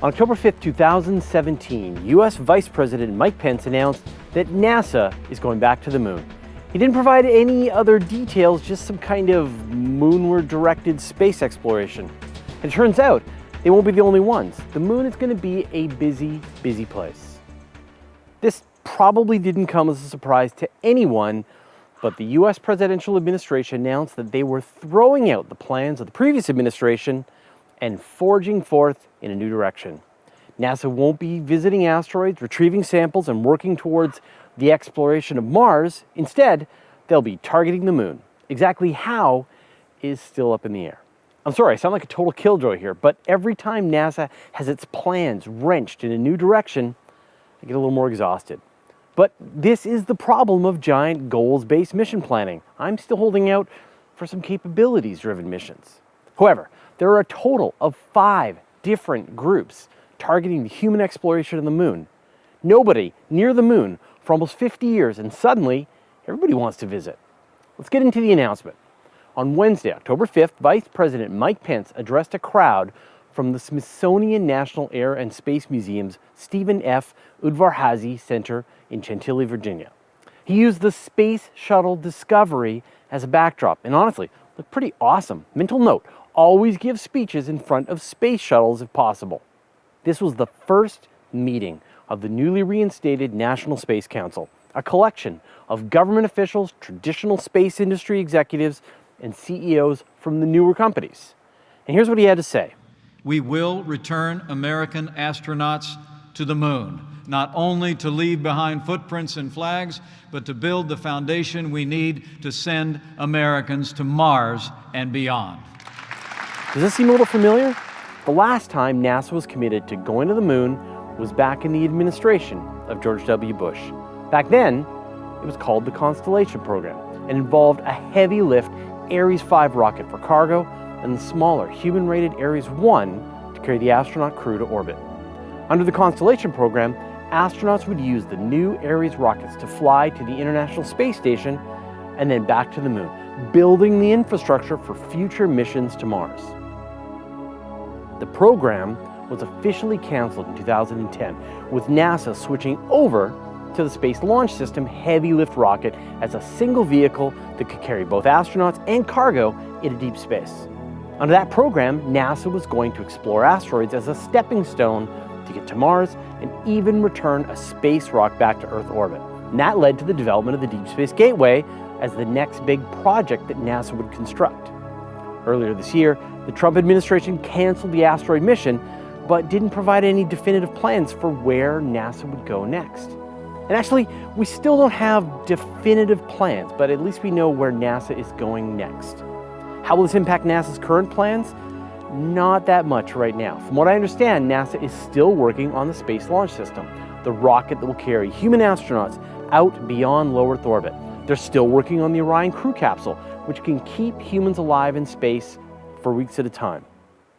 On October 5th, 2017, U.S. Vice President Mike Pence announced that NASA is going back to the moon. He didn't provide any other details, just some kind of moonward-directed space exploration. And it turns out they won't be the only ones. The moon is going to be a busy, busy place. This probably didn't come as a surprise to anyone, but the U.S. presidential administration announced that they were throwing out the plans of the previous administration and forging forth in a new direction. NASA won't be visiting asteroids, retrieving samples, and working towards the exploration of Mars. Instead, they'll be targeting the moon. Exactly how is still up in the air. I'm sorry, I sound like a total killjoy here, but every time NASA has its plans wrenched in a new direction, I get a little more exhausted. But this is the problem of giant goals-based mission planning. I'm still holding out for some capabilities-driven missions. However, there are a total of 5 different groups targeting the human exploration of the moon. Nobody near the moon for almost 50 years, and suddenly everybody wants to visit. Let's get into the announcement. On Wednesday, October 5th, Vice President Mike Pence addressed a crowd from the Smithsonian National Air and Space Museum's Stephen F. Udvar-Hazy Center in Chantilly, Virginia. He used the Space Shuttle Discovery as a backdrop, and honestly, looked pretty awesome. Mental note, always give speeches in front of space shuttles if possible. This was the first meeting of the newly reinstated National Space Council, a collection of government officials, traditional space industry executives, and CEOs from the newer companies. And here's what he had to say. We will return American astronauts to the moon, not only to leave behind footprints and flags, but to build the foundation we need to send Americans to Mars and beyond. Does this seem a little familiar? The last time NASA was committed to going to the moon was back in the administration of George W. Bush. Back then, it was called the Constellation Program and involved a heavy lift Ares 5 rocket for cargo and the smaller human-rated Ares 1 to carry the astronaut crew to orbit. Under the Constellation Program, astronauts would use the new Ares rockets to fly to the International Space Station and then back to the moon, building the infrastructure for future missions to Mars. The program was officially canceled in 2010, with NASA switching over to the Space Launch System Heavy Lift rocket as a single vehicle that could carry both astronauts and cargo into deep space. Under that program, NASA was going to explore asteroids as a stepping stone to get to Mars and even return a space rock back to Earth orbit. And that led to the development of the Deep Space Gateway as the next big project that NASA would construct. Earlier this year, the Trump administration canceled the asteroid mission, but didn't provide any definitive plans for where NASA would go next. And actually, we still don't have definitive plans, but at least we know where NASA is going next. How will this impact NASA's current plans? Not that much right now. From what I understand, NASA is still working on the Space Launch System, the rocket that will carry human astronauts out beyond low Earth orbit. They're still working on the Orion crew capsule, which can keep humans alive in space for weeks at a time.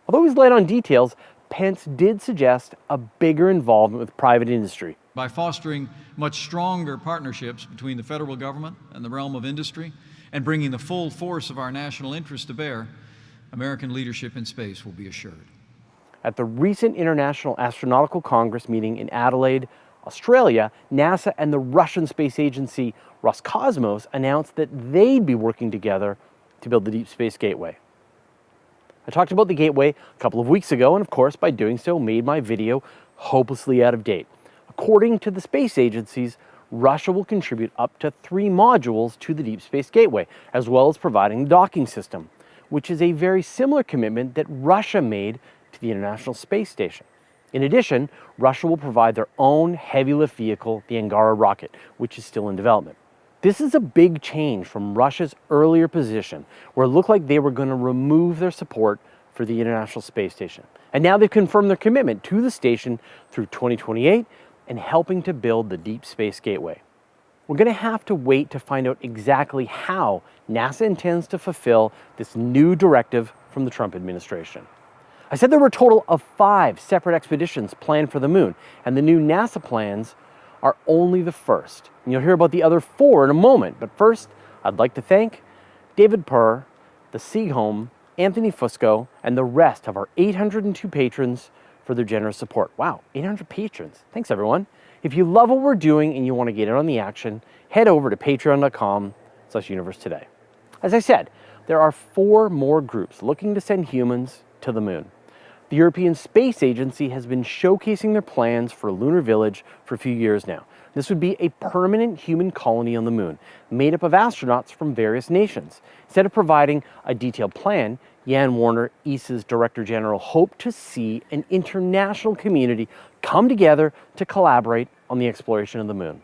Although he's light on details, Pence did suggest a bigger involvement with private industry. By fostering much stronger partnerships between the federal government and the realm of industry and bringing the full force of our national interest to bear, American leadership in space will be assured. At the recent International Astronautical Congress meeting in Adelaide, Australia, NASA and the Russian space agency Roscosmos announced that they'd be working together to build the Deep Space Gateway. I talked about the Gateway a couple of weeks ago, and of course, by doing so, made my video hopelessly out of date. According to the space agencies, Russia will contribute up to 3 modules to the Deep Space Gateway, as well as providing the docking system, which is a very similar commitment that Russia made to the International Space Station. In addition, Russia will provide their own heavy lift vehicle, the Angara rocket, which is still in development. This is a big change from Russia's earlier position, where it looked like they were going to remove their support for the International Space Station. And now they've confirmed their commitment to the station through 2028 and helping to build the Deep Space Gateway. We're going to have to wait to find out exactly how NASA intends to fulfill this new directive from the Trump administration. I said there were a total of 5 separate expeditions planned for the moon, and the new NASA plans are only the first. And you'll hear about the other 4 in a moment, but first, I'd like to thank David Purr, the Sieg Home, Anthony Fusco, and the rest of our 802 patrons for their generous support. Wow, 800 patrons. Thanks, everyone. If you love what we're doing and you want to get in on the action, head over to patreon.com/universetoday. As I said, there are 4 more groups looking to send humans to the moon. The European Space Agency has been showcasing their plans for a lunar village for a few years now. This would be a permanent human colony on the moon, made up of astronauts from various nations. Instead of providing a detailed plan, Jan Warner, ESA's Director General, hoped to see an international community come together to collaborate on the exploration of the moon.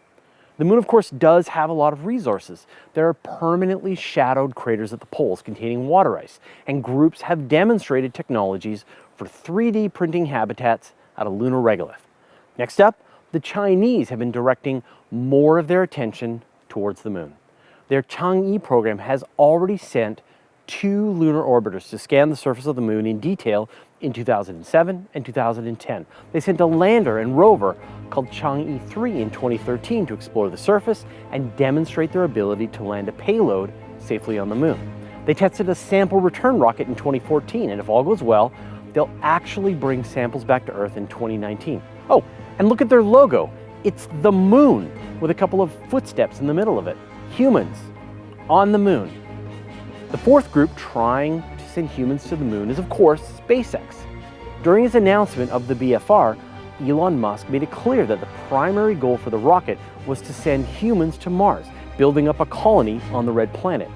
The moon, of course, does have a lot of resources. There are permanently shadowed craters at the poles containing water ice, and groups have demonstrated technologies for 3D printing habitats at a lunar regolith. Next up, the Chinese have been directing more of their attention towards the moon. Their Chang'e program has already sent 2 lunar orbiters to scan the surface of the moon in detail in 2007 and 2010. They sent a lander and rover called Chang'e 3 in 2013 to explore the surface and demonstrate their ability to land a payload safely on the moon. They tested a sample return rocket in 2014, and if all goes well, they'll actually bring samples back to Earth in 2019. Oh, and look at their logo. It's the moon with a couple of footsteps in the middle of it. Humans on the moon. The 4th group trying to send humans to the moon is, of course, SpaceX. During his announcement of the BFR, Elon Musk made it clear that the primary goal for the rocket was to send humans to Mars, building up a colony on the red planet.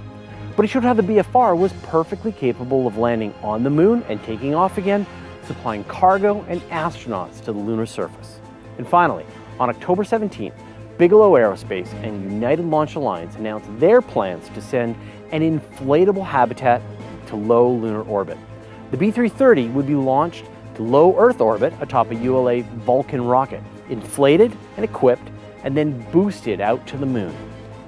But he showed how the BFR was perfectly capable of landing on the moon and taking off again, supplying cargo and astronauts to the lunar surface. And finally, on October 17th, Bigelow Aerospace and United Launch Alliance announced their plans to send an inflatable habitat to low lunar orbit. The B-330 would be launched to low Earth orbit atop a ULA Vulcan rocket, inflated and equipped, and then boosted out to the moon.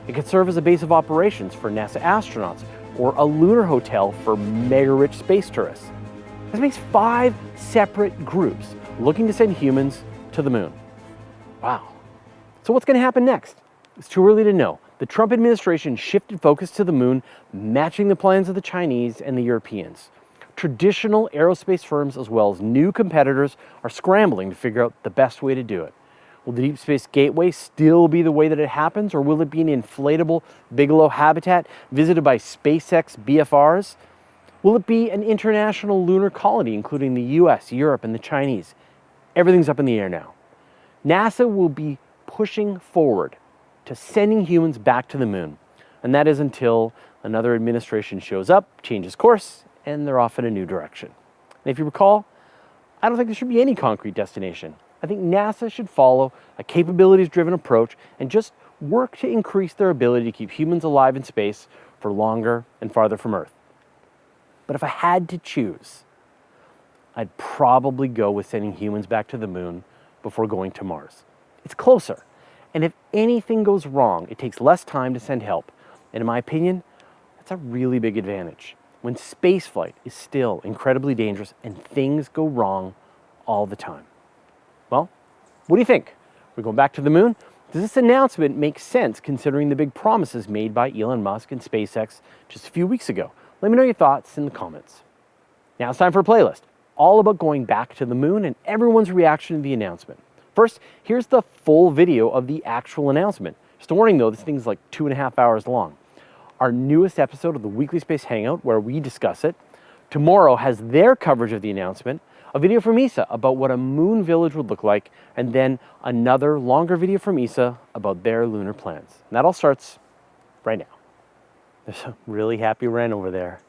It could serve as a base of operations for NASA astronauts or a lunar hotel for mega-rich space tourists. This makes 5 separate groups looking to send humans to the moon. Wow. So what's going to happen next? It's too early to know. The Trump administration shifted focus to the moon, matching the plans of the Chinese and the Europeans. Traditional aerospace firms, as well as new competitors, are scrambling to figure out the best way to do it. Will the Deep Space Gateway still be the way that it happens, or will it be an inflatable Bigelow habitat visited by SpaceX BFRs? Will it be an international lunar colony, including the US, Europe, and the Chinese? Everything's up in the air now. NASA will be pushing forward to sending humans back to the moon, and that is until another administration shows up, changes course, and they're off in a new direction. And if you recall, I don't think there should be any concrete destination. I think NASA should follow a capabilities-driven approach and just work to increase their ability to keep humans alive in space for longer and farther from Earth. But if I had to choose, I'd probably go with sending humans back to the moon before going to Mars. It's closer, and if anything goes wrong, it takes less time to send help. And in my opinion, that's a really big advantage when spaceflight is still incredibly dangerous and things go wrong all the time. Well, what do you think? We're going back to the moon? Does this announcement make sense considering the big promises made by Elon Musk and SpaceX just a few weeks ago? Let me know your thoughts in the comments. Now it's time for a playlist, all about going back to the moon and everyone's reaction to the announcement. First, here's the full video of the actual announcement. Just a warning though, this thing's like 2.5 hours long. Our newest episode of the Weekly Space Hangout, where we discuss it. Tomorrow has their coverage of the announcement, a video from ESA about what a moon village would look like, and then another longer video from ESA about their lunar plans. And that all starts right now. There's a really happy Wren over there.